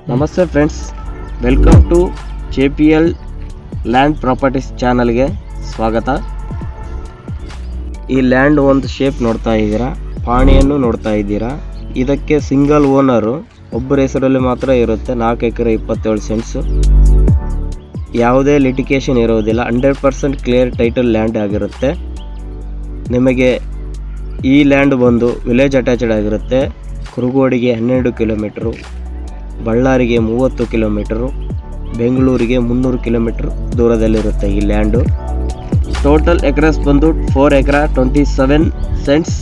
ನಮಸ್ತೆ friends, welcome to JPL land properties ಚಾನಲ್ಗೆ ಸ್ವಾಗತ. ಈ ಲ್ಯಾಂಡ್ ಒಂದು ಶೇಪ್ ನೋಡ್ತಾ ಇದ್ದೀರಾ, ಪಾಣಿಯನ್ನು ನೋಡ್ತಾ ಇದ್ದೀರಾ. ಇದಕ್ಕೆ ಸಿಂಗಲ್ ಓನರು ಒಬ್ಬರ ಹೆಸರಲ್ಲಿ ಮಾತ್ರ ಇರುತ್ತೆ. 4 ಎಕರೆ 27 ಸೆಂಟ್ಸು. ಯಾವುದೇ ಲಿಟಿಗೇಷನ್ ಇರೋದಿಲ್ಲ. 100% ಕ್ಲಿಯರ್ ಟೈಟಲ್ ಲ್ಯಾಂಡ್ ಆಗಿರುತ್ತೆ. ನಿಮಗೆ ಈ ಲ್ಯಾಂಡ್ ಬಂದು ವಿಲೇಜ್ ಅಟ್ಯಾಚ್ಡ್ ಆಗಿರುತ್ತೆ. ಕುರುಗೋಡಿಗೆ 12 ಕಿಲೋಮೀಟ್ರು, ಬಳ್ಳಾರಿಗೆ 30 ಕಿಲೋಮೀಟರು, ಬೆಂಗಳೂರಿಗೆ 300 ಕಿಲೋಮೀಟ್ರ್ ದೂರದಲ್ಲಿರುತ್ತೆ ಈ ಲ್ಯಾಂಡು. ಟೋಟಲ್ ಎಕರೆಸ್ ಬಂದು 4 ಎಕರೆ 27 ಸೆಂಟ್ಸ್.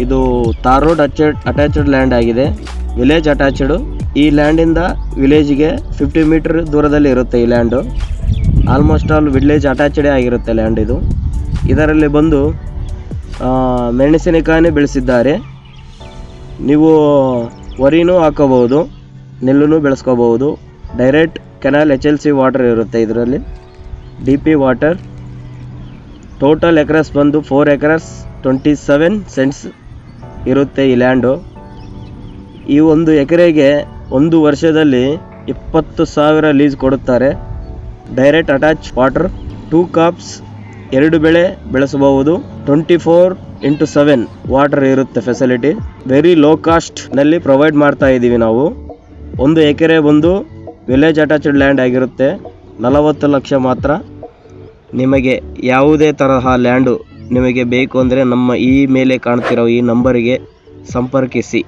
ಇದು ತಾರ್ ರೋಡ್ ಅಟ್ಯಾಚ್ಡ್ ಲ್ಯಾಂಡ್ ಆಗಿದೆ, ವಿಲೇಜ್ ಅಟ್ಯಾಚ್ಡು. ಈ ಲ್ಯಾಂಡಿಂದ ವಿಲೇಜಿಗೆ 50 ಮೀಟ್ರ್ ದೂರದಲ್ಲಿ ಇರುತ್ತೆ ಈ ಲ್ಯಾಂಡು. ಆಲ್ಮೋಸ್ಟ್ ಆಲ್ ವಿಲೇಜ್ ಅಟ್ಯಾಚ್ಡೇ ಆಗಿರುತ್ತೆ ಲ್ಯಾಂಡ್ ಇದು. ಇದರಲ್ಲಿ ಬಂದು ಮೆಣಸಿನಕಾಯಿ ಬೆಳೆಸಿದ್ದಾರೆ. ನೀವು ವರಿನೂ ಹಾಕೋಬಹುದು, ನೆಲ್ಲೂ ಬೆಳೆಸ್ಕೋಬಹುದು. ಡೈರೆಕ್ಟ್ ಕೆನಾಲ್ HLC ವಾಟರ್ ಇರುತ್ತೆ ಇದರಲ್ಲಿ, DP ವಾಟರ್. ಟೋಟಲ್ ಎಕರೆಸ್ ಬಂದು 4 ಎಕರೆಸ್ 27 ಸೆಂಟ್ಸ್ ಇರುತ್ತೆ ಈ ಲ್ಯಾಂಡು. ಈ ಒಂದು ಎಕರೆಗೆ 1 ವರ್ಷದಲ್ಲಿ 20,000 ಲೀಸ್ ಕೊಡುತ್ತಾರೆ. ಡೈರೆಕ್ಟ್ ಅಟ್ಯಾಚ್ ವಾಟರ್, 2 ಕ್ರಾಪ್ಸ್ 2 ಬೆಳೆ ಬೆಳೆಸಬಹುದು. 24/7 ವಾಟರ್ ಇರುತ್ತೆ ಫೆಸಿಲಿಟಿ. ವೆರಿ ಲೋ ಕಾಸ್ಟ್ ನಲ್ಲಿ ಪ್ರೊವೈಡ್ ಮಾಡ್ತಾ ಇದ್ದೀವಿ ನಾವು. 1 ಎಕರೆ ಬಂದು ವಿಲೇಜ್ ಅಟ್ಯಾಚ್ಡ್ ಲ್ಯಾಂಡ್ ಆಗಿರುತ್ತೆ. 40 ಲಕ್ಷ ಮಾತ್ರ. ನಿಮಗೆ ಯಾವುದೇ ತರಹ ಲ್ಯಾಂಡು ನಿಮಗೆ ಬೇಕು ಅಂದರೆ ನಮ್ಮ ಈ ಮೇಲೆ ಕಾಣ್ತಿರೋ ಈ ನಂಬರಿಗೆ ಸಂಪರ್ಕಿಸಿ.